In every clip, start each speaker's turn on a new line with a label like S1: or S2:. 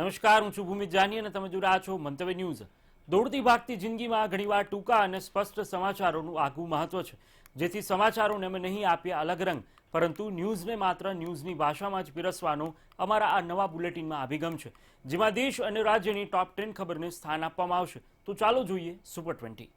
S1: નમસ્કાર, હું છું ભૂમિત જાની અને તમે જોઈ રહ્યા છો મંતવ્ય ન્યૂઝ। દોડતી ભાગતી જિંદગીમાં ઘણીવાર ટૂંકા અને સ્પષ્ટ સમાચારોનું આગવું મહત્વ છે, જેથી સમાચારોને અમે નહીં આપીએ અલગ રંગ, પરંતુ ન્યૂઝને માત્ર ન્યૂઝની ભાષામાં જ પીરસવાનો અમારા આ નવા બુલેટિનમાં અભિગમ છે, જેમાં દેશ અને રાજ્યની ટોપ 10 ખબરને સ્થાન આપવામાં આવશે। તો ચાલો જોઈએ સુપર 20।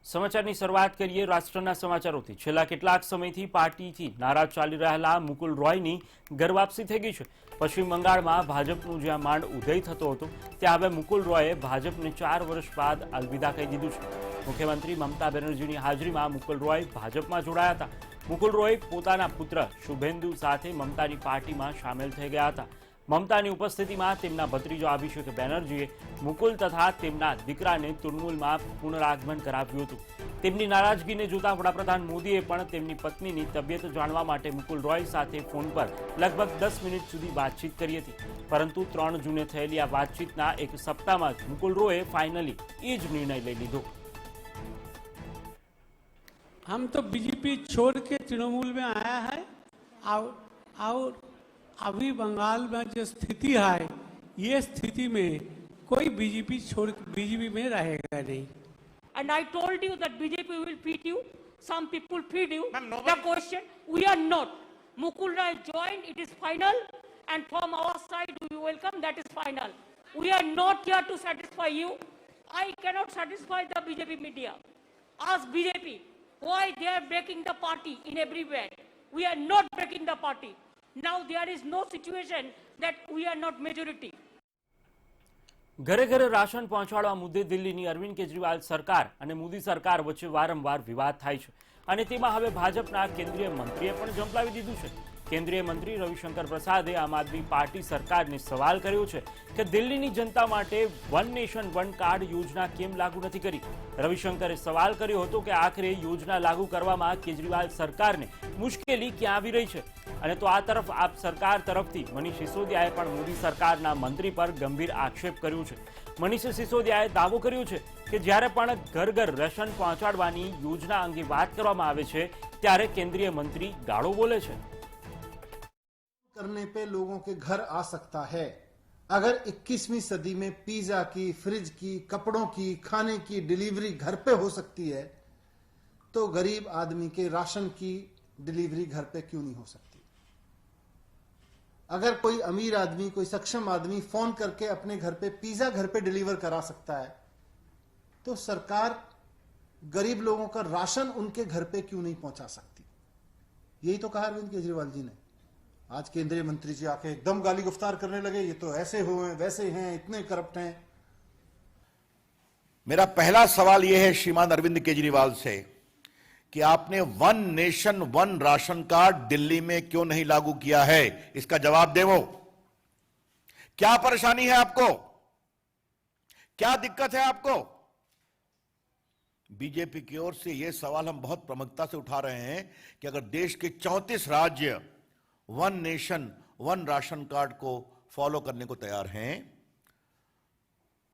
S1: સમાચારની શરૂઆત કરીએ રાષ્ટ્રના સમાચારોથી। છેલ્લા કેટલાક સમયથી પાર્ટીથી નારાજ ચાલી રહેલા મુકુલ રોયની ઘર વાપસી થઈ ગઈ છે। પશ્ચિમ બંગાળમાં ભાજપનું જ્યાં માંડ ઉદય થતો હતો, ત્યાં હવે મુકુલ રોયે ભાજપને 4 વર્ષ બાદ અલવિદા કહી દીધું છે। મુખ્યમંત્રી મમતા બેનર્જીની હાજરીમાં મુકુલ રોય ભાજપમાં જોડાયા હતા। મુકુલ રોય પોતાના પુત્ર શુભેન્દુ સાથે મમતાની પાર્ટીમાં સામેલ થઈ ગયા હતા। મમતાની ઉપસ્થિતિમાં તેમના ભત્રીજો અભિષેક બેનર્જીએ મુકુલ તથા તેમના દીકરાને તૃણમૂલમાં પુનરાગમન કરાવ્યું હતું। તેમની નારાજગીને જોતા વડાપ્રધાન મોદીએ પણ તેમની પત્નીની તબિયત જાણવા માટે મુકુલ રોય સાથે ફોન પર લગભગ 10 મિનિટ સુધી વાતચીત કરી હતી, પરંતુ 3 જૂને થયેલી આ વાતચીતના એક સપ્તાહમાં જ મુકુલ રોયે ફાઇનલી એ જ નિર્ણય લઈ લીધો।
S2: हम तो बीजेपी छोड़ के तृणमूल में आया है और अभी बंगाल में जो स्थिति है, ये स्थिति में कोई बीजेपी छोड़ बीजेपी में रहेगा नहीं।
S3: And I told you that BJP will feed you. Some people feed you. The question, we are not. Mukul Roy joined, it is final. And from our side, we welcome, that is final. We are not here to satisfy you. I cannot satisfy the BJP media. Ask BJP why they are breaking the party in everywhere. We are not breaking the party. Now there is no situation that we are not majority.
S1: ઘરે ઘરે ration પહોંચાડવા મુદ્દે દિલ્હીની અરવિંદ કેજરીવાલ સરકાર અને મોદી સરકાર વચ્ચે વારંવાર વિવાદ થાય છે, અને તેમાં હવે ભાજપના કેન્દ્રીય મંત્રીએ પણ ઝંપલાવી દીધું છે। કેન્દ્રીય મંત્રી રવિશંકર પ્રસાદે આમ આદમી પાર્ટી સરકારને સવાલ કર્યો છે કે દિલ્હીની જનતા માટે વન નેશન વન કાર્ડ યોજના કેમ લાગુ નથી કરી। રવિશંકરે સવાલ કર્યો હતો કે આખરે યોજના લાગુ કરવામાં કેજરીવાલ સરકારને મુશ્કેલી ક્યાં આવી રહી છે। અને તો આ તરફ આપ સરકાર તરફથી મનીષ સિસોદિયાએ પણ મોદી સરકારના મંત્રી પર ગંભીર આક્ષેપ કર્યો છે। મનીષ સિસોદિયાએ દાવો કર્યો છે કે જ્યારે પણ ઘર ઘર રેશન પહોંચાડવાની યોજના અંગે વાત કરવામાં આવે છે, ત્યારે કેન્દ્રીય મંત્રી ગાળો બોલે છે।
S4: करने पे लोगों के घर आ सकता है। अगर 21वीं सदी में पिज्जा की, फ्रिज की, कपड़ों की, खाने की डिलीवरी घर पे हो सकती है, तो गरीब आदमी के राशन की डिलीवरी घर पे क्यों नहीं हो सकती? अगर कोई अमीर आदमी, कोई सक्षम आदमी फोन करके अपने घर पे पिज्जा घर पे डिलीवर करा सकता है, तो सरकार गरीब लोगों का राशन उनके घर पे क्यों नहीं पहुंचा सकती? यही तो कहा अरविंद केजरीवाल जी ने। आज केंद्रीय मंत्री जी आके एकदम गाली गुफ्तार करने लगे, ये तो ऐसे हुए वैसे हैं, इतने करप्ट हैं।
S5: मेरा पहला सवाल यह है श्रीमान अरविंद केजरीवाल से कि आपने one nation one ration card Delhi में क्यों नहीं लागू किया है? इसका जवाब दे। वो क्या परेशानी है आपको? क्या दिक्कत है आपको? बीजेपी की ओर से यह सवाल हम बहुत प्रमुखता से उठा रहे हैं कि अगर देश के 34 राज्य one nation one ration card को फॉलो करने को तैयार हैं,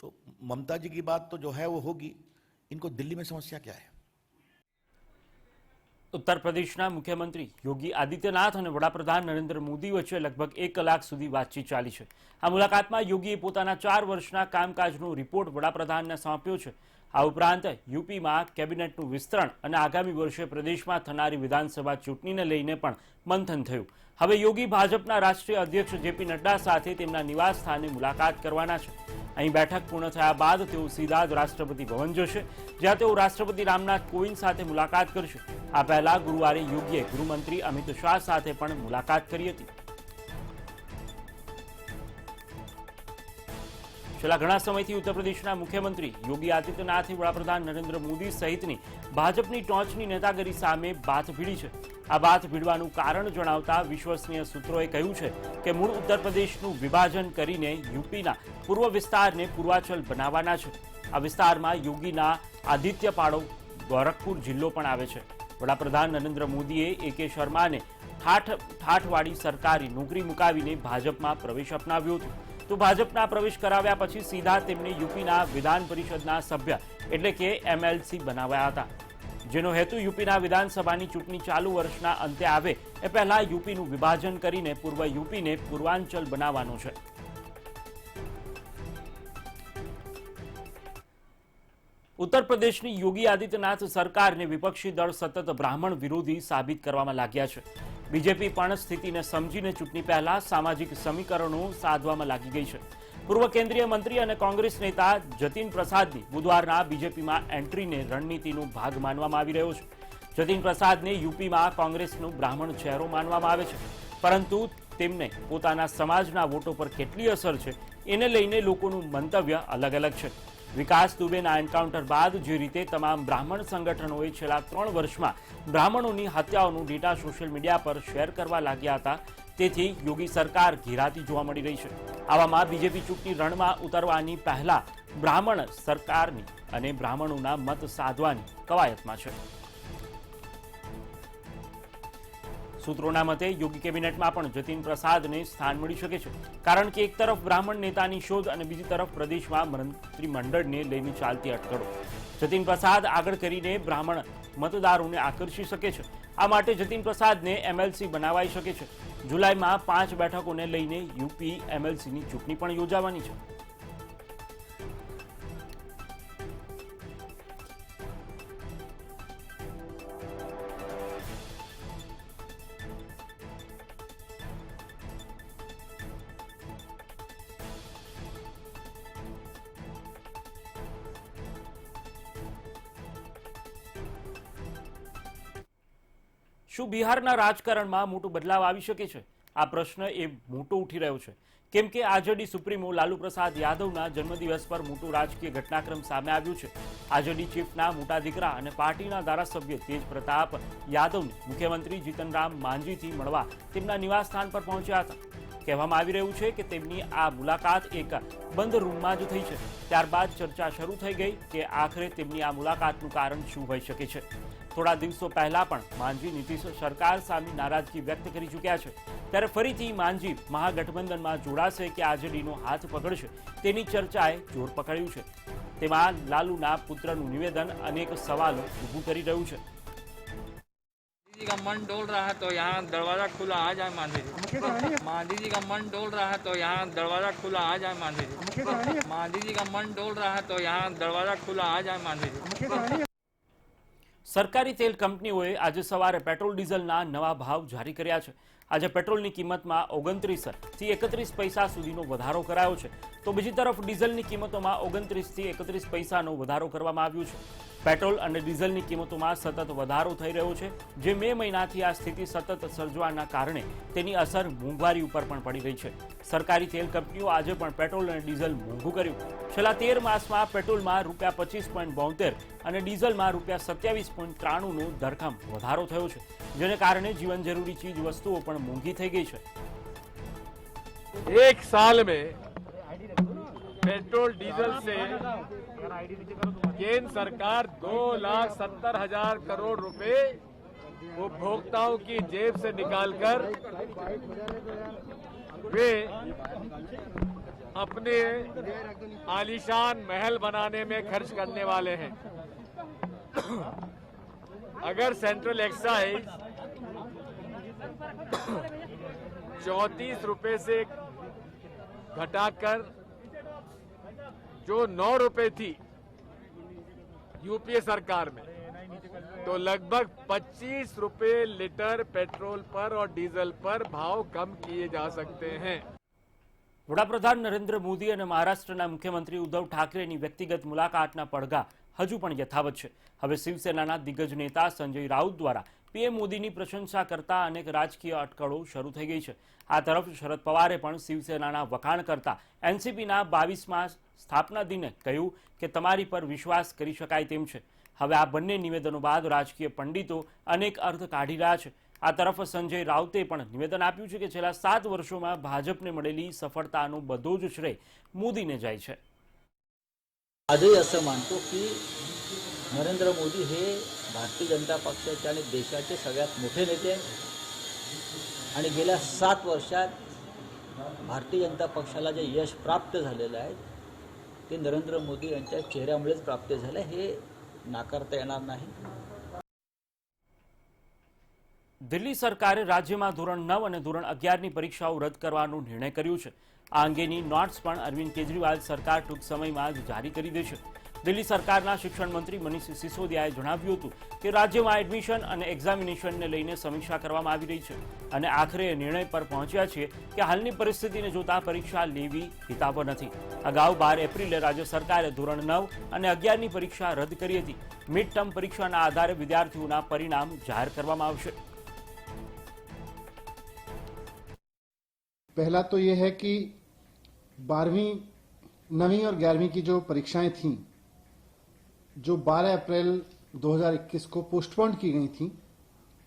S5: तो ममता जी की बात तो जो है वो होगी। इनको दिल्ली में समस्या क्या है?
S1: उत्तर प्रदेशना मुख्यमंत्री योगी आदित्यनाथ और वडाप्रधान नरेंद्र मोदी वच्चे लगभग 1 कलाक सुधी बातचीत चाली है। आ मुलाकात में योगीए पोताना 4 वर्षना कामकाजनो रिपोर्ट वडाप्रधानने सौंप्यो है। आ उपरांत यूपी में केबिनेटનું વિસ્તરણ અને આગામી વર્ષે પ્રદેશમાં થનારી વિધાનસભા ચૂંટણીને લઈને પણ મંથન થયું। હવે યોગી ભાજપના રાષ્ટ્રીય અધ્યક્ષ જેપી નડ્ડા સાથે તેમના નિવાસ સ્થાને મુલાકાત કરવાના છે। અહીં બેઠક પૂર્ણ થયા બાદ તેઓ સીધા જ રાષ્ટ્રપતિ ભવન જશે, જ્યાં તેઓ રાષ્ટ્રપતિ રામનાથ કોવિંદ સાથે મુલાકાત કરશે। આ પહેલા ગુરુવારે યોગીએ ગૃહમંત્રી અમિત શાહ સાથે પણ મુલાકાત કરી હતી। છેલ્લા ઘણા સમયથી ઉત્તર પ્રદેશના મુખ્યમંત્રી યોગી આદિત્યનાથે વડાપ્રધાન નરેન્દ્ર મોદી સહિતની ભાજપની ટોચની નેતાગીરી સામે બાથ ભીડી છે। આ બાથ ભીડવાનું કારણ જણાવતા વિશ્વસનીય સૂત્રોએ કહ્યું છે કે મૂળ ઉત્તર પ્રદેશનું વિભાજન કરીને યુપીના પૂર્વ વિસ્તારને પૂર્વાંચલ બનાવવાના છે। આ વિસ્તારમાં યોગીના આદિત્યપાડો ગોરખપુર જિલ્લો પણ આવે છે। વડાપ્રધાન નરેન્દ્ર મોદીએ એ.કે. શર્માને ઠાઠવાળી સરકારી નોકરી મુકાવીને ભાજપમાં પ્રવેશ અપનાવ્યો હતો। તો ભાજપના પ્રવેશ કરાવ્યા પછી સીધા તેમને યુપીના વિધાન પરિષદના સભ્ય એટલે કે એમએલસી બનાવ્યા હતા, જેનો હેતુ યુપીના વિધાનસભાની ચૂંટણી ચાલુ વર્ષના અંતે આવે એ પહેલા યુપીનું વિભાજન કરીને પૂર્વ યુપીને પૂર્વાંચલ બનાવવાનો છે. ઉત્તર પ્રદેશની યોગી આદિત્યનાથ સરકારને વિપક્ષી દળ સતત બ્રાહ્મણ વિરોધી સાબિત કરવામાં લાગ્યા છે. બીજેપી પણ સ્થિતિને સમજીને ચૂંટણી પહેલા સામાજિક સમીકરણો સાધવામાં લાગી ગઈ છે. પૂર્વ કેન્દ્રીય મંત્રી અને કોંગ્રેસ નેતા જતીન પ્રસાદની બુધવારના બીજેપીમાં એન્ટ્રીને રણનીતિનો ભાગ માનવામાં આવી રહ્યો છે. જતીન પ્રસાદને યુપીમાં કોંગ્રેસનો બ્રાહ્મણ ચહેરો માનવામાં આવે છે, પરંતુ તેમને પોતાના સમાજના વોટો પર કેટલી અસર છે એને લઈને લોકોનું મંતવ્ય અલગ અલગ છે. વિકાસ દુબેના એન્કાઉન્ટર બાદ જે રીતે તમામ બ્રાહ્મણ સંગઠનોએ છેલ્લા 3 વર્ષમાં બ્રાહ્મણોની હત્યાઓનું ડેટા સોશિયલ મીડિયા પર શેર કરવા લાગ્યા હતા, તેથી યોગી સરકાર ઘેરાતી જોવા મળી રહી છે. આવામાં બીજેપી ચૂંટણી રણમાં ઉતરવાની પહેલા બ્રાહ્મણ સરકારની અને બ્રાહ્મણોના મત સાધવાની કવાયતમાં છે. સૂત્રોના મતે યોગી કેબિનેટમાં પણ જતીન પ્રસાદને સ્થાન મળી શકે છે, કારણ કે એક તરફ બ્રાહ્મણ નેતાની શોધ અને બીજી તરફ પ્રદેશમાં મંત્રીમંડળને લઈને ચાલતી અટકળો. જતીન પ્રસાદ આગળ કરીને બ્રાહ્મણ મતદારોને આકર્ષી શકે છે. આ માટે જતીન પ્રસાદને એમએલસી બનાવાઈ શકે છે. જુલાઈમાં 5 બેઠકોને લઈને યુપી એમએલસીની ચૂંટણી પણ યોજાવાની છે. શું બિહારના રાજકારણમાં મોટો બદલાવ આવી શકે છે? આ પ્રશ્ન એ મોટો ઉઠી રહ્યો છે, કેમ કે આરજેડી સુપ્રીમો લાલુ પ્રસાદ યાદવના જન્મદિવસ પર મોટું રાજકીય ઘટનાક્રમ સામે આવ્યું છે. આરજેડી ચીફના મોટા દીકરા અને પાર્ટીના ધારાસભ્ય તેજ પ્રતાપ યાદવને મુખ્યમંત્રી જીતનરામ માંઝીથી મળવા તેમના નિવાસસ્થાન પર પહોંચ્યા હતા. કહેવામાં આવી રહ્યું છે કે તેમની આ મુલાકાત એક બંધ રૂમમાં જ થઈ છે. ત્યારબાદ ચર્ચા શરૂ થઈ ગઈ કે આખરે તેમની આ મુલાકાતનું કારણ શું હોઈ શકે છે. થોડા દિવસો પહેલા પણ માંઝી નીતિશ સરકાર સામે નારાજગી વ્યક્ત કરી ચૂક્યા છે, ત્યારે ફરીથી માંઝી મહાગઠબંધનમાં જોડાશે કે આરજેડીનો હાથ પકડશે તેની ચર્ચાએ જોર પકડ્યું છે. તેમાં લાલુના પુત્રનું નિવેદન અનેક સવાલો ઊભું કરી રહ્યું છે.
S6: जी का मन डोल रहा है तो यहाँ दरवाजा खुला आ जाए मांझी जी। मांझी जी का मन डोल रहा है तो यहाँ दरवाजा खुला आ जाए मांझी जी। मांझी जी का मन डोल रहा है तो यहाँ दरवाजा खुला आ जाए मांझी जी।
S1: સરકારી તેલ કંપનીઓએ આજે સવારે પેટ્રોલ ડીઝલના નવા ભાવ જારી કર્યા છે. આજે પેટ્રોલની કિંમતમાં 29 થી 31 પૈસા સુધીનો વધારો કરાયો છે, તો બીજી તરફ ડીઝલની કિંમતોમાં 29 થી 31 પૈસાનો વધારો કરવામાં આવ્યો છે. પેટ્રોલ અને ડીઝલની કિંમતોમાં સતત વધારો થઈ રહ્યો છે, જે મે મહિનાથી આ સ્થિતિ સતત સર્જવાના કારણે તેની અસર મોંઘવારી ઉપર પણ પડી રહી છે. સરકારી તેલ કંપનીઓ આજે પણ પેટ્રોલ અને ડીઝલ મોંઘું કર્યું. છેલ્લા 13 માસમાં પેટ્રોલમાં ₹25.72 અને ડીઝલમાં ₹27.93નો ધરખમ વધારો થયો છે, જેને કારણે જીવન જરૂરી ચીજ વસ્તુઓ પણ મોંઘી થઈ ગઈ છે.
S7: एक साल में पेट्रोल डीजल से केंद्र सरकार 2,70,000 करोड़ रुपए उपभोक्ताओं की जेब से निकालकर वे अपने आलीशान महल बनाने में खर्च करने वाले हैं। अगर सेंट्रल एक्साइज 34 रुपए से घटाकर जो 9 रुपए थी यूपीए सरकार में, तो लगभग 25 रुपए लीटर पेट्रोल पर और डीजल पर भाव कम किए जा सकते हैं।
S1: વડાપ્રધાન નરેન્દ્ર મોદી અને મહારાષ્ટ્રના મુખ્યમંત્રી ઉદ્ધવ ઠાકરેની વ્યક્તિગત મુલાકાતના પડઘા હજુ પણ યથાવત છે. હવે શિવસેનાના દિગ્ગજ નેતા સંજય રાઉત દ્વારા પીએમ મોદીની પ્રશંસા કરતા અનેક રાજકીય અટકળો શરૂ થઈ ગઈ છે. આ તરફ શરદ પવારે પણ શિવસેનાના વખાણ કરતા એનસીપીના 22મા સ્થાપના દિને કહ્યું કે તમારી પર વિશ્વાસ કરી શકાય તેમ છે. હવે આ બંને નિવેદનો બાદ રાજકીય પંડિતો અનેક અર્થ કાઢી રહ્યા છે. આ તરફ સંજય રાઉતે પણ નિવેદન આપ્યું છે કે છેલ્લા 7 વર્ષોમાં ભાજપને મળેલી સફળતાનો બધો જ શ્રેય મોદીને જાય છે.
S8: आजही असं मानतो की नरेंद्र मोदी हे भारतीय जनता पक्षाचे आणि देशाचे सगळ्यात मोठे नेते आहेत आणि गेल्या 7 वर्षात भारतीय जनता पक्षाला जे यश प्राप्त झालेलं आहे ते नरेंद्र मोदी यांच्या चेहऱ्यामुळेच प्राप्त झालं हे नाकारता येणार नाही.
S1: દિલ્હી સરકારે રાજ્યમાં ધોરણ 9 અને ધોરણ 11ની પરીક્ષાઓ રદ કરવાનો નિર્ણય કર્યો છે. આ અંગેની નોટ્સ પણ અરવિંદ કેજરીવાલ સરકાર ટૂંક સમયમાં જ જારી કરી દેશે. દિલ્હી સરકારના શિક્ષણ મંત્રી મનીષ સિસોદિયાએ જણાવ્યું હતું કે રાજ્યમાં એડમિશન અને એક્ઝામિનેશનને લઈને સમીક્ષા કરવામાં આવી રહી છે અને આખરે એ નિર્ણય પર પહોંચ્યા છે કે હાલની પરિસ્થિતિને જોતા પરીક્ષા લેવી હિતાવહ નથી. અગાઉ 12 એપ્રિલે રાજ્ય સરકારે ધોરણ 9 અને 11ની પરીક્ષા રદ કરી હતી. મિડ ટર્મ પરીક્ષાના આધારે વિદ્યાર્થીઓના પરિણામ જાહેર કરવામાં આવશે.
S4: पहला तो ये है कि 12वीं 9वीं और 11वीं की जो परीक्षाएं थीं जो 12 अप्रैल 2021 को पोस्टपोन की गई थीं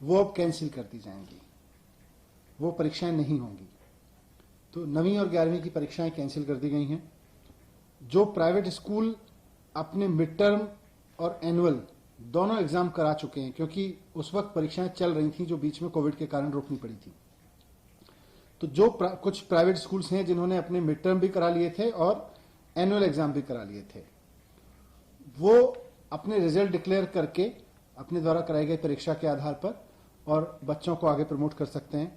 S4: वो अब कैंसिल कर दी जाएंगी. वो परीक्षाएं नहीं होंगी. तो 9वीं और 11वीं की परीक्षाएं कैंसिल कर दी गई हैं. जो प्राइवेट स्कूल अपने मिड टर्म और एनुअल दोनों एग्जाम करा चुके हैं क्योंकि उस वक्त परीक्षाएं चल रही थी जो बीच में कोविड के कारण रोकनी पड़ी थी. तो जो कुछ प्राइवेट स्कूल्स हैं जिन्होंने अपने मिड टर्म भी करा लिए थे और एनुअल एग्जाम भी करा लिए थे वो अपने रिजल्ट डिक्लेयर करके अपने द्वारा कराई गई परीक्षा के आधार पर और बच्चों को आगे प्रमोट कर सकते हैं.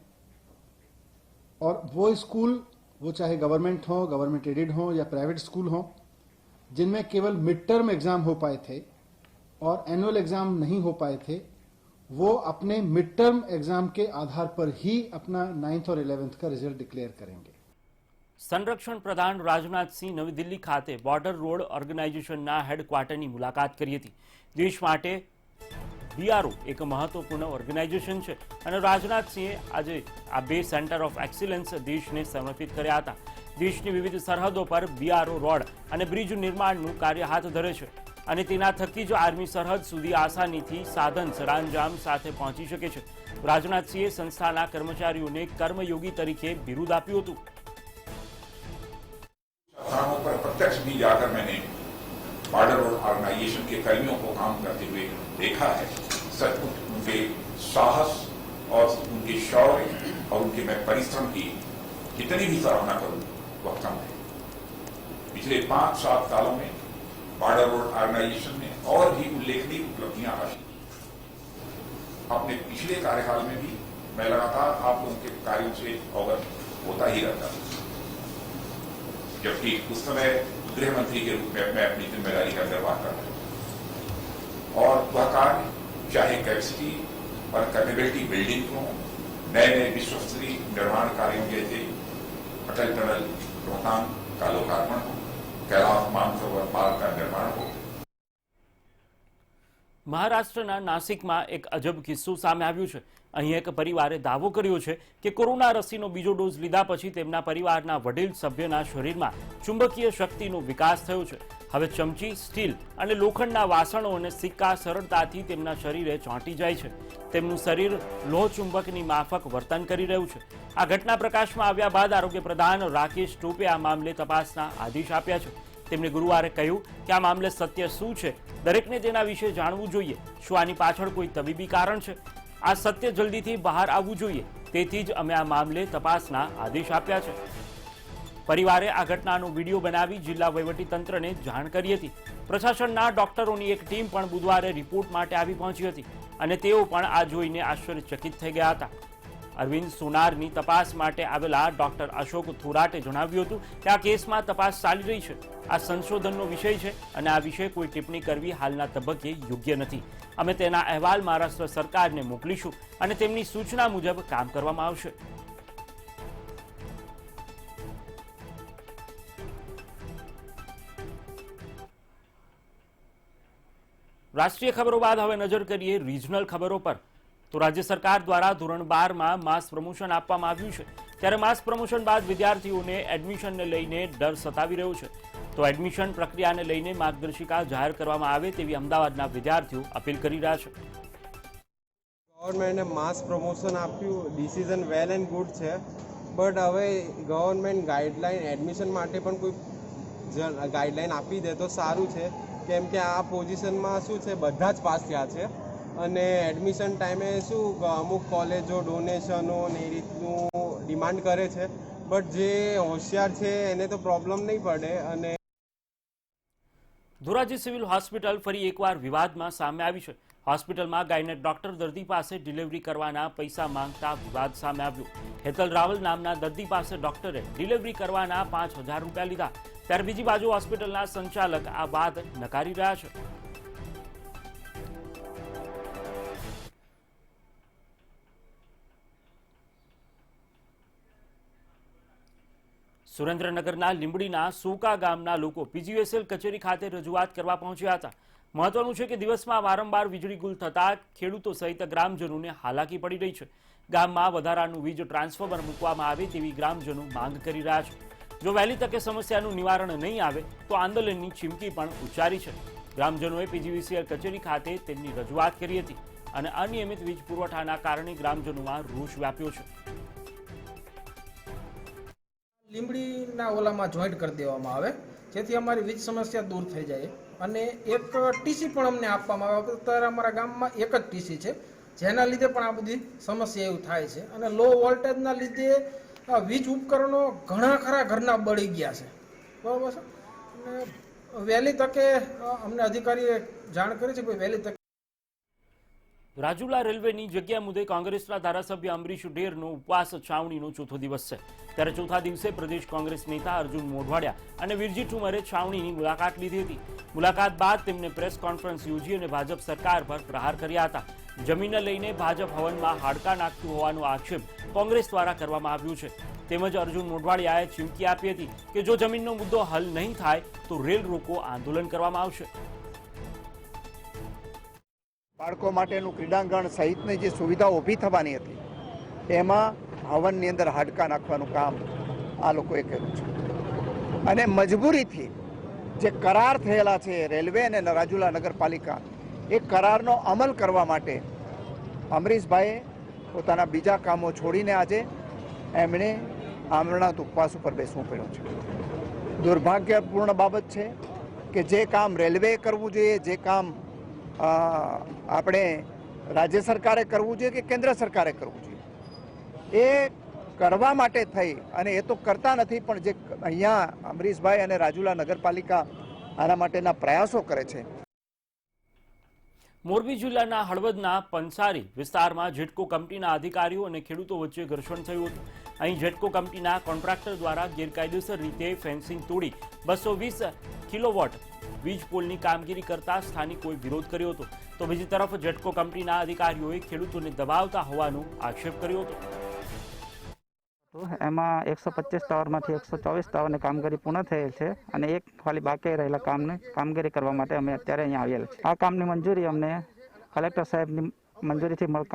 S4: और वो स्कूल वो चाहे गवर्नमेंट हो, गवर्नमेंट एडेड हो या प्राइवेट स्कूल हो जिनमें केवल मिड टर्म एग्जाम हो पाए थे और एनुअल एग्जाम नहीं हो पाए थे वो अपने मिड टर्म एग्जाम के आधार पर ही अपना 9th और 11th का रिजल्ट डिक्लेयर करेंगे.
S1: સંરક્ષણ પ્રધાન રાજનાથસિંહ નવી દિલ્હી ખાતે બોર્ડર રોડ ઓર્ગેનાઇઝેશનના હેડક્વાર્ટરની મુલાકાત કરી હતી. દેશ માટે બીઆરઓ એક મહત્વપૂર્ણ ઓર્ગેનાઇઝેશન છે અને રાજનાથસિંહે આજે આ 2 સેન્ટર ઓફ એક્સિલન્સ દેશને સમર્પિત કર્યા હતા. દેશની વિવિધ સરહદો પર બીઆરઓ રોડ અને બ્રિજ નિર્માણનું કાર્ય હાથ ધરે છે અને તેના થકી જ આર્મી સરહદ સુધી આસાનીથી સાધન સરંજામ સાથે પહોંચી શકે છે. રાજનાથસિંહે સંસ્થાના કર્મચારીઓને કર્મયોગી તરીકે બિરુદ આપ્યું હતું.
S9: स्थानों पर प्रत्यक्ष भी जाकर मैंने बॉर्डर रोड ऑर्गेनाइजेशन के कर्मियों को काम करते हुए देखा है. सचमुच उनके साहस और उनके शौर्य और उनके मैं परिश्रम की कितनी भी सराहना करूं वह कम है. पिछले 5-7 सालों में बॉर्डर रोड ऑर्गेनाइजेशन ने और भी उल्लेखनीय उपलब्धियां हासिल की. अपने पिछले कार्यकाल में भी मैं लगातार आप लोगों के कार्यों से अवगत होता ही रहता था जबकि उस समय गृह मंत्री के रूप में मैं अपनी जिम्मेदारी का निर्वाह कर रहा हूं. और वह कार्य चाहे कैपेसिटी और कैपेबिलिटी बिल्डिंग हो, नए नए विश्व स्तरीय निर्माण कार्यों जैसे अटल टनल रोहतांग का लोकार्पण हो, कैलाश मानसरोवर मार्ग का निर्माण हो.
S1: મહારાષ્ટ્રના નાસિકમાં એક અજબ કિસ્સો સામે આવ્યો છે. અહીં એક પરિવારે દાવો કર્યો છે કે કોરોના રસીનો બીજો ડોઝ લીધા પછી તેમના પરિવારના વડીલ સભ્યના શરીરમાં ચુંબકીય શક્તિનો વિકાસ થયો છે. હવે ચમચી, સ્ટીલ અને લોખંડના વાસણો અને સિક્કા સરળતાથી તેમના શરીરે ચોંટી જાય છે. તેમનું શરીર લોહ ચુંબકની માફક વર્તન કરી રહ્યું છે. આ ઘટના પ્રકાશમાં આવ્યા બાદ આરોગ્ય પ્રધાન રાકેશ ટોપે આ મામલે તપાસના આદેશ આપ્યા છે. તેમણે ગુરુવારે કહ્યું કે આ મામલે સત્ય શું છે, દરેકને તેના વિશે જાણવું જોઈએ. શું આની પાછળ કોઈ તબીબી કારણ છે? આ સત્ય જલ્દીથી બહાર આવવું જોઈએ. તેથી જ અમે આ મામલે તપાસના આદેશ આપ્યા છે. પરિવારે આ ઘટનાનો વિડીયો બનાવી જિલ્લા વહીવટીતંત્રને જાણ કરી હતી. પ્રશાસનના ડોક્ટરોની એક ટીમ પણ બુધવારે રિપોર્ટ માટે આવી પહોંચી હતી અને તેઓ પણ આ જોઈને આશ્ચર્યચકિત થઈ ગયા હતા. અરવિંદ સોનારની તપાસ માટે આવેલા ડોક્ટર અશોક થોરાટે જણાવ્યું હતું કે આ કેસમાં તપાસ ચાલી રહી છે. આ સંશોધનનો વિષય છે અને આ વિશે કોઈ ટિપ્પણી કરવી હાલના તબક્કે યોગ્ય નથી. અમે તેના અહેવાલ મહારાષ્ટ્ર સરકારને મોકલીશું અને તેમની સૂચના મુજબ કામ કરવામાં આવશે. રાષ્ટ્રીય ખબરો બાદ હવે નજર કરીએ રિજનલ ખબરો પર. તો રાજ્ય સરકાર દ્વારા ધોરણ 12માં માસ પ્રમોશન આપવામાં આવ્યું છે. ત્યારે માસ પ્રમોશન બાદ વિદ્યાર્થીઓને એડમિશનને લઈને ડર સતાવી રહ્યો છે. તો એડમિશન પ્રક્રિયાને લઈને માર્ગદર્શિકા જાહેર કરવામાં આવે તેવી અમદાવાદના વિદ્યાર્થીઓ અપીલ કરી રહ્યા છે.
S10: ગવર્મેન્ટે માસ પ્રમોશન આપ્યું, ડિસિઝન વેલ એન્ડ ગુડ છે, બટ હવે ગવર્મેન્ટ ગાઈડલાઈન એડમિશન માટે પણ કોઈ ગાઈડલાઈન આપી દે તો સારું છે. કેમ કે આ પોઝિશનમાં શું છે, બધા જ પાસ થયા છે અને એડમિશન ટાઈમે શું અમુક કોલેજો ડોનેશનો ને એ રીતનું ડિમાન્ડ કરે છે. બટ જે હોશિયાર છે એને તો પ્રોબ્લેમ નહીં પડે. અને
S1: ધોરાજી સિવિલ હોસ્પિટલ ફરી એકવાર વિવાદમાં સામે આવી છે. હોસ્પિટલમાં ગાયનેક ડોક્ટર દર્દી પાસે ડિલિવરી કરવાના પૈસા માંગતા વિવાદ સામે આવ્યો. હેતલ રાવલ નામના દર્દી પાસે ડોક્ટરે ડિલિવરી કરવાના 5,000 રૂપિયા લીધા. ત્યારે બીજી બાજુ હોસ્પિટલના સંચાલક આ વાત નકારી રહ્યા છે. સુરેન્દ્રનગરના લીંબડીના સોકા ગામના લોકો પીજીવીસીએલ કચેરી ખાતે રજૂઆત કરવા પહોંચ્યા હતા. મહત્વનું છે કે દિવસમાં વારંવાર વીજળી ગુલ થતા ખેડૂતો સહિત ગ્રામજનોને હાલાકી પડી રહી છે. ગામમાં વધારાનું વીજ ટ્રાન્સફોર્મર મૂકવામાં આવે તેવી ગ્રામજનો માંગ કરી રહ્યા છે. જો વહેલી તકે સમસ્યાનું નિવારણ નહીં આવે તો આંદોલનની ચીમકી પણ ઉચ્ચારી છે. ગ્રામજનોએ પીજીવીસીએલ કચેરી ખાતે તેમની રજૂઆત કરી હતી અને અનિયમિત વીજ પુરવઠાના કારણે ગ્રામજનોમાં રોષ વ્યાપ્યો છે.
S11: લીંબડીના ઓલામાં જોઈન્ટ કરી દેવામાં આવે જેથી અમારી વીજ સમસ્યા દૂર થઈ જાય. અને એક ટીસી પણ અમને આપવામાં આવે. અત્યારે અમારા ગામમાં એક જ ટીસી છે જેના લીધે પણ આ બધી સમસ્યા એવું થાય છે. અને લો વોલ્ટેજના લીધે વીજ ઉપકરણો ઘણા ખરા ઘરના બળી ગયા છે. બરાબર છે. અને વહેલી તકે અમને અધિકારીએ જાણ કરી છે કે વહેલી તકે.
S1: રાજુલા રેલવેની જગ્યા મુદ્દે કોંગ્રેસના ધારાસભ્ય અમરીશ ડેરનો ઉપવાસ છાવણીનો ચોથો દિવસ છે. ત્યારે ચોથા દિવસે પ્રદેશ કોંગ્રેસ નેતા અર્જુન મોઢવાડિયા અને વીરજી ઠુમરે છાવણીની મુલાકાત લીધી હતી. મુલાકાત બાદ તેમને પ્રેસ કોન્ફરન્સ યોજી અને ભાજપ સરકાર પર પ્રહાર કર્યા હતા. જમીનને લઈને ભાજપ હવનમાં હાડકા નાખતું હોવાનો આક્ષેપ કોંગ્રેસ દ્વારા કરવામાં આવ્યો છે. તેમજ અર્જુન મોઢવાડિયાએ ચીમકી આપી હતી કે જો જમીનનો મુદ્દો હલ નહીં થાય તો રેલ રોકો આંદોલન કરવામાં આવશે.
S12: બાળકો માટેનું ક્રીડાંગણ સહિતની જે સુવિધાઓ ઊભી થવાની હતી એમાં હવનની અંદર હાડકા નાખવાનું કામ આ લોકોએ કર્યું છે. અને મજબૂરીથી જે કરાર થયેલા છે રેલવે અને રાજુલા નગરપાલિકા એ કરારનો અમલ કરવા માટે અમરીશભાઈએ પોતાના બીજા કામો છોડીને આજે એમણે આમરણાંત ઉપવાસ ઉપર બેસવું પડ્યું છે. દુર્ભાગ્યપૂર્ણ બાબત છે કે જે કામ રેલવે કરવું જોઈએ, જે કામ આપણે રાજ્ય સરકારે કરવું જોઈએ કે કેન્દ્ર સરકારે કરવું જોઈએ એ કરવા માટે થઈ અને એ તો કરતા નથી. પણ જે અહીંયા અમરીશભાઈ અને રાજુલા નગરપાલિકા આના માટેના પ્રયાસો કરે છે.
S1: મોરબી જિલ્લાના હળવદના પંસારી વિસ્તારમાં જેટકો કંપનીના અધિકારીઓ અને ખેડૂતો વચ્ચે ઘર્ષણ થયું હતું. અહીં જેટકો કંપનીના કોન્ટ્રાક્ટર દ્વારા ગેરકાયદેસર રીતે ફેન્સિંગ તોડી 220 કિલોવોટ વીજ પોલની કામગીરી કરતા સ્થાનિકોએ વિરોધ કર્યો હતો. તો બીજી તરફ જેટકો કંપનીના અધિકારીઓએ ખેડૂતોને દબાવતા હોવાનો આક્ષેપ કર્યો હતો.
S13: એમાં 125 ટાવરમાંથી 124 ટાવરની કામગીરી પૂર્ણ થયેલ છે અને એક ખાલી બાકી રહેલા કામગીરી કરવા માટે અમે અત્યારે અહીંયા આવેલા છે. આ કામની મંજૂરી અમને કલેક્ટર સાહેબની મંજૂરીથી મુજબ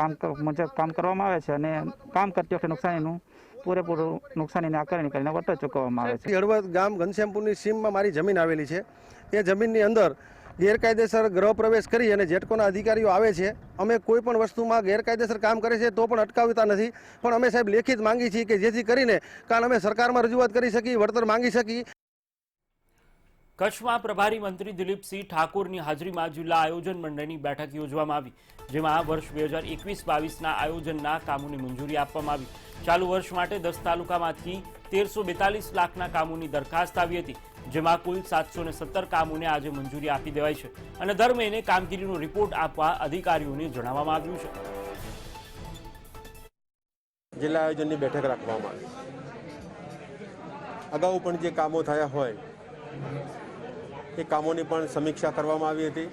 S13: કામ કરવામાં આવે છે અને કામ કરતી વખતે નુકસાનીનું પૂરેપૂરું નુકસાનીને આકારણી કરીને વળતર ચૂકવવામાં આવે છે.
S14: હળવદ ગામ ઘનશ્યામપુરની સીમમાં મારી જમીન આવેલી છે. એ જમીનની અંદર ગેરકાયદેસર ગૃહ પ્રવેશ કરી અને જેટકોના અધિકારીઓ આવે છે. અમે કોઈ પણ વસ્તુમાં ગેરકાયદેસર કામ કરે છે તો પણ અટકાવતા નથી. પણ અમે સાહેબ લેખિત માંગી છીએ કે જેથી કરીને કાલ અમે સરકારમાં રજૂઆત કરી શકીએ, વળતર માંગી શકીએ.
S1: કચ્છમાં પ્રભારી મંત્રી દિલીપસિંહ ઠાકોરની હાજરીમાં જિલ્લા આયોજન મંડળની બેઠક યોજવામાં આવી, જેમાં વર્ષ 2021-22ના આયોજનના કામોની મંજૂરી આપવામાં આવી. ચાલુ વર્ષ માટે 10 તાલુકામાંથી 1342 લાખના કામોની દરખાસ્ત આવી હતી, જેમાં કુલ 717 કામોને આજે મંજૂરી આપી દેવાઈ છે અને દર મહિને કામગીરીનો રિપોર્ટ આપવા અધિકારીઓને જણાવવામાં આવ્યું છે.
S10: જિલ્લા આયોજનની બેઠક રાખવામાં આવી. અગાઉ પણ જે કામો થયા હોય એ કામોની પણ સમીક્ષા કરવામાં આવી હતી.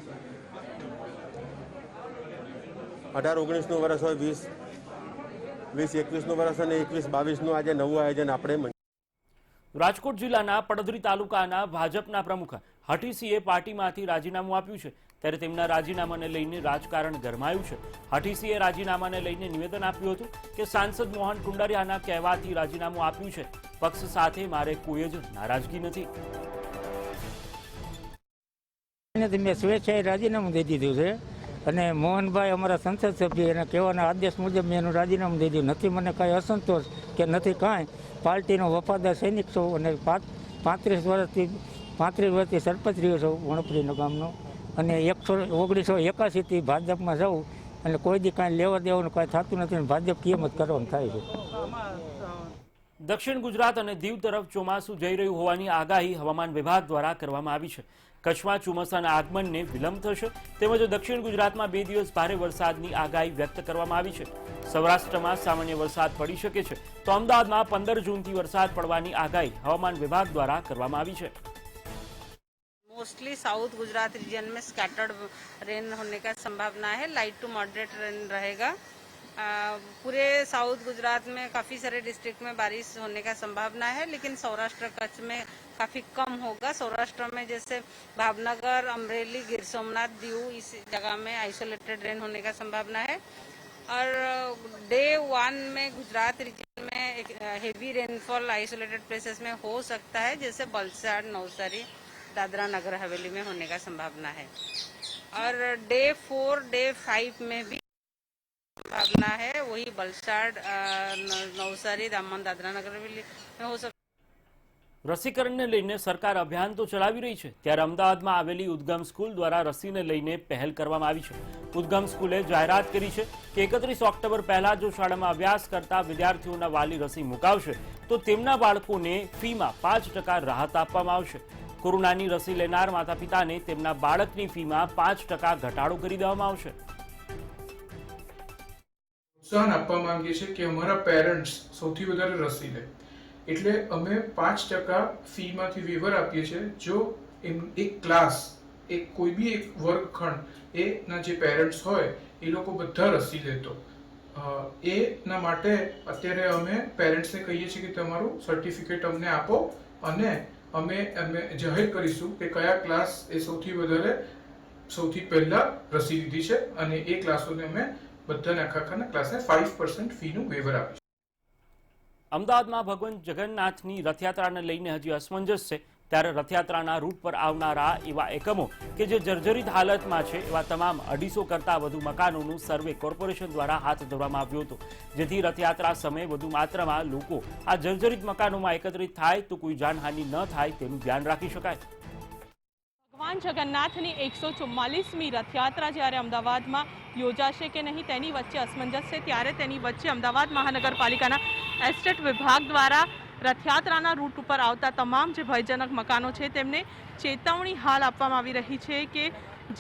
S10: 18-19નું વર્ષ હોય, 20-21નું વર્ષ અને 21-22નું આજે નવું આયોજન આપણે.
S1: રાજકોટ જિલ્લાના પડધરી તાલુકાના ભાજપના પ્રમુખ હઠીસિંહે પાર્ટીમાંથી રાજીનામું આપ્યું છે. ત્યારે તેમના રાજીનામાને લઈને રાજકારણ ગરમાયું છે. હઠીસિંહે રાજીનામાને લઈને નિવેદન આપ્યું હતું કે સાંસદ મોહન કુંડારિયાના કહેવાથી રાજીનામું આપ્યું છે. પક્ષ સાથે મારે કોઈ જ નારાજગી નથી.
S15: મેં સ્વેચ્છાએ રાજીનામું દઈ દીધું છે અને મોહનભાઈ અમારા સંસદ સભ્ય એના કહેવાના આદેશ મુજબ મેં એનું રાજીનામું દઈ દીધું. નથી મને કાંઈ અસંતોષ કે નથી કાંઈ. પાર્ટીનો વફાદાર સૈનિક છું અને 35 વર્ષથી સરપંચ રહ્યો છું વણપરીનો ગામનો અને 1981થી ભાજપમાં જાઉં અને કોઈ દી કાંઈ લેવા દેવાનું કાંઈ થતું નથી અને ભાજપ કેમ જ કરવાનું થાય છે.
S1: દક્ષિણ ગુજરાત અને દીવ તરફ ચોમાસું જઈ રહ્યું હોવાની આગાહી હવામાન વિભાગ દ્વારા કરવામાં આવી છે. કચ્છમાં ચોમાસાના આગમનને વિલંબ થશે તેમજ દક્ષિણ ગુજરાતમાં 2 દિવસ ભારે વરસાદની આગાહી વ્યક્ત કરવામાં આવી છે. સૌરાષ્ટ્રમાં સામાન્ય વરસાદ પડી શકે છે તો અમદાવાદમાં 15 જૂનથી વરસાદ પડવાની આગાહી હવામાન વિભાગ દ્વારા કરવામાં આવી છે.
S16: मोस्टली साउथ गुजरात रीजन में स्कैटर्ड रेन होने का संभावना है. लाइट टू मॉडरेट रेन रहेगा. पूरे साउथ गुजरात में काफ़ी सारे डिस्ट्रिक्ट में बारिश होने का संभावना है, लेकिन सौराष्ट्र कच्छ में काफ़ी कम होगा. सौराष्ट्र में जैसे भावनगर, अमरेली, गिर सोमनाथ, दीव इस जगह में आइसोलेटेड रेन होने का संभावना है. और डे 1 में गुजरात रीजन में एक हेवी रेनफॉल आइसोलेटेड प्लेसेस में हो सकता है, जैसे वलसाड, नवसारी, दादरा नगर हवेली में होने का संभावना है. और डे 4, डे 5 में भी संभावना है, वही वलसाड, नवसारी, दमन, दादरा नगर हवेली में हो सकता.
S1: રસીકરણને લઈને સરકાર અભિયાન તો ચલાવી રહી છે, ત્યારે અમદાવાદમાં આવેલી ઉદ્ગમ સ્કૂલ દ્વારા રસીને લઈને પહેલ કરવામાં આવી છે. ઉદ્ગમ સ્કૂલે જાહેરાત કરી છે કે 31 ઓક્ટોબર પહેલા જો શાળામાં અભ્યાસ કરતા વિદ્યાર્થીઓના વાલી રસી મુકાવશે તો તેમના બાળકોને ફીમાં 5% રાહત આપવામાં આવશે. કોરોનાની રસી લેનાર માતા પિતાને તેમના બાળકની ફીમાં 5% ઘટાડો કરી દેવામાં આવશે.
S17: પ્રોત્સાહન આપવા માંગીએ છીએ કે અમારા પેરેન્ટ્સ સૌથી વધારે રસી લે, એટલે અમે 5% ફીમાંથી વેવર આપીએ છીએ જો એક ક્લાસ, એક કોઈ બી એક વર્ગખંડ એના જે પેરેન્ટ્સ હોય એ લોકો બધા રસી લેતો. એના માટે અત્યારે અમે પેરેન્ટ્સને કહીએ છીએ કે તમારું સર્ટિફિકેટ અમને આપો અને અમે જાહેર કરીશું કે કયા ક્લાસ એ સૌથી પહેલા રસી લીધી છે અને એ ક્લાસોને અમે બધાને આખા ક્લાસને 5% ફીનું વેવર આપીશું.
S1: અમદાવાદમાં ભગવાન જગન્નાથની રથયાત્રાને લઈને હજી અસમંજસ છે, ત્યારે રથયાત્રાના રૂટ પર આવનારા એવા એકમો કે જે જર્જરિત હાલતમાં છે એવા તમામ 250 કરતાં વધુ મકાનોનું સર્વે કોર્પોરેશન દ્વારા હાથ ધરવામાં આવ્યું હતું, જેથી રથયાત્રા સમયે વધુ માત્રામાં લોકો આ જર્જરિત મકાનોમાં એકત્રિત થાય તો કોઈ જાનહાનિ ન થાય તેનું ધ્યાન રાખી શકાય.
S18: ભગવાન જગન્નાથની 144મી રથયાત્રા જ્યારે અમદાવાદમાં યોજાશે કે નહીં તેની વચ્ચે અસમંજસ છે, ત્યારે તેની વચ્ચે અમદાવાદ મહાનગરપાલિકાના એસ્ટેટ વિભાગ દ્વારા રથયાત્રાના રૂટ ઉપર આવતા તમામ જે ભયજનક મકાનો છે તેમને ચેતવણી હાલ આપવામાં આવી રહી છે કે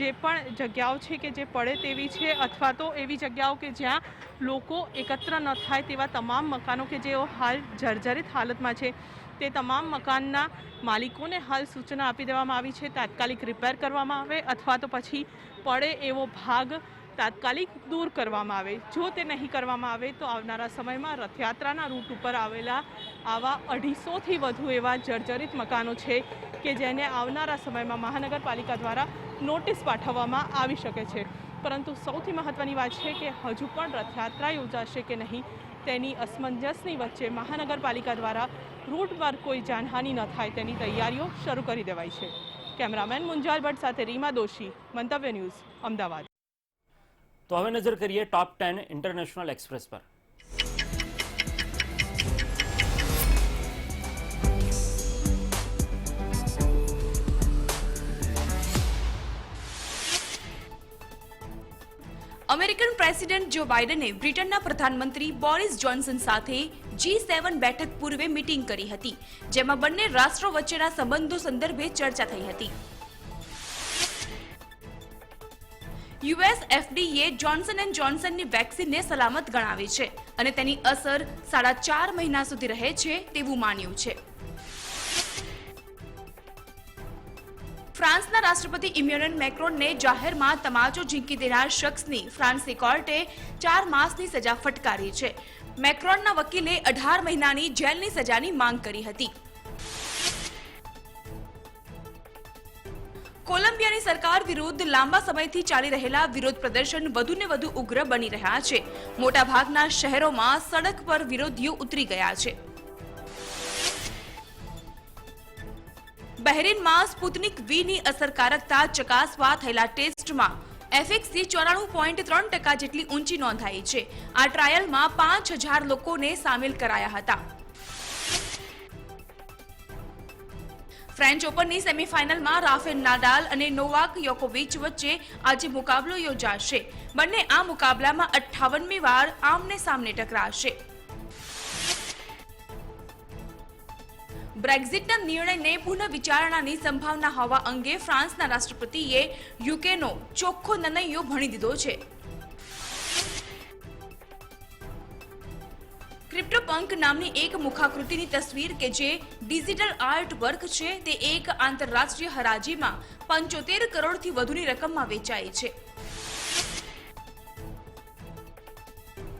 S18: જે પણ જગ્યાઓ છે કે જે પડે તેવી છે અથવા તો એવી જગ્યાઓ કે જ્યાં લોકો એકત્ર ન થાય તેવા તમામ મકાનો કે જેઓ હાલ જર્જરિત હાલતમાં છે તે તમામ મકાનના માલિકોને હાલ સૂચના આપી દેવામાં આવી છે તાત્કાલિક રિપેર કરવામાં આવે અથવા તો પછી પડે એવો ભાગ તાત્કાલિક દૂર કરવામાં આવે. જો તે નહીં કરવામાં આવે તો આવનારા સમયમાં રથયાત્રાના રૂટ ઉપર આવેલા આવા 250થી વધુ એવા જર્જરિત મકાનો છે કે જેને આવનારા સમયમાં મહાનગરપાલિકા દ્વારા નોટિસ પાઠવવામાં આવી શકે છે. પરંતુ સૌથી મહત્ત્વની વાત છે કે હજુ પણ રથયાત્રા યોજાશે કે નહીં તેની અસમંજસની વચ્ચે મહાનગરપાલિકા દ્વારા રૂટ પર કોઈ જાનહાનિ ન થાય તેની તૈયારીઓ શરૂ કરી દેવાઈ છે. કેમેરામેન મુંજાલ ભટ્ટ સાથે રીમા દોશી, મંતવ્ય ન્યૂઝ, અમદાવાદ.
S1: તો હવે નજર કરીએ ટોપ 10 ઇન્ટરનેશનલ એક્સપ્રેસ પર.
S19: અમેરિકન પ્રેસિડેન્ટ જો બાઇડને બ્રિટનના પ્રધાનમંત્રી બોરિસ જોન્સન સાથે G7 બેઠક પૂર્વે મીટિંગ કરી હતી, જેમાં બંને રાષ્ટ્રો વચ્ચેના સંબંધો સંદર્ભે ચર્ચા થઈ હતી. US FDA જોન્સન એન્ડ જોન્સનની વેક્સિનને સલામત ગણાવી છે અને તેની અસર 4.5 મહિના સુધી રહે છે તેવું માન્યું છે. ફ્રાન્સના રાષ્ટ્રપતિ ઇમેન્યુએલ મેક્રોનને જાહેરમાં તમાચો ઝીંકી દેનાર શખ્સની ફ્રાન્સની કોર્ટે 4 માસની સજા ફટકારી છે. મેક્રોનના વકીલે 18 મહિનાની જેલની સજાની માંગ કરી હતી. કોલંબિયાની સરકાર વિરુદ્ધ લાંબા સમયથી ચાલી રહેલા વિરોધ પ્રદર્શન વધુને વધુ ઉગ્ર બની રહ્યા છે. મોટાભાગના શહેરોમાં સડક પર વિરોધીઓ ઉતરી ગયા છે. બહેરીનમાં સ્પુતનિક વીની અસરકારકતા ચકાસવા થયેલા ટેસ્ટમાં એફએક્સી 94.3% જેટલી ઊંચી નોંધાઈ છે. આ ટ્રાયલમાં 5000 લોકોને સામેલ કરાયા હતા. ફ્રેન્ચ ઓપનની સેમીફાઇનલમાં રાફેલ નાડાલ અને નોવાક યોકોવિચ વચ્ચે આજે મુકાબલો યોજાશે. બંને આ મુકાબલામાં 58મી વાર આમને સામને ટકરાશે. બ્રેક્ઝિટના નિર્ણયને પુનઃ વિચારણાની સંભાવના હોવા અંગે ફ્રાન્સના રાષ્ટ્રપતિએ યુકેનો ચોખ્ખો નિર્ણયો ભણી દીધો છે. ક્રિપ્ટોપંક નામની એક મુખાકૃતિની તસવીર કે જે ડિજિટલ આર્ટ વર્ક છે તે એક આંતરરાષ્ટ્રીય હરાજીમાં 75 કરોડથી વધુની રકમમાં વેચાઈ છે.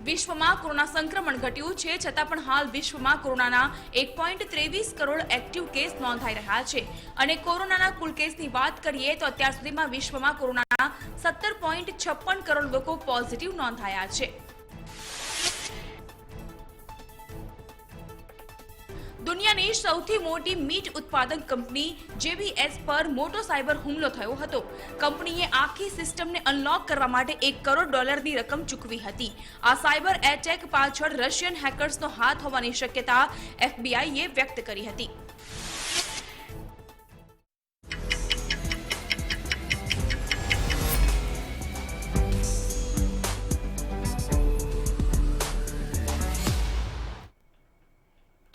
S19: વિશ્વમાં કોરોના સંક્રમણ ઘટ્યું છે છતાં પણ હાલ વિશ્વમાં કોરોનાના 1.23 કરોડ એક્ટિવ કેસ નોંધાઈ રહ્યા છે અને કોરોનાના કુલ કેસની વાત કરીએ તો અત્યાર સુધીમાં વિશ્વમાં કોરોનાના 17.56 કરોડ લોકો પોઝિટિવ નોંધાયા છે. દુનિયાની સૌથી મોટી મીટ ઉત્પાદક કંપની JBS પર મોટો સાયબર હુમલો થયો હતો. કંપનીએ આખી સિસ્ટમને અનલોક કરવા માટે $1 કરોડ રકમ ચૂકવી હતી. આ સાયબર એટેક પાછળ રશિયન હેકર્સનો હાથ હોવાની શક્યતા FBIએ વ્યક્ત કરી હતી.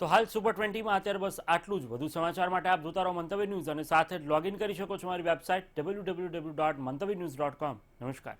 S1: તો હાલ સુપર 20માં અત્યારે બસ આટલું જ. વધુ સમાચાર માટે આપ જોતા રહો મંતવ્ય ન્યૂઝ અને સાથે જ લોગિન કરી શકો છો મારી વેબસાઇટ www.mantavynews.com. નમસ્કાર.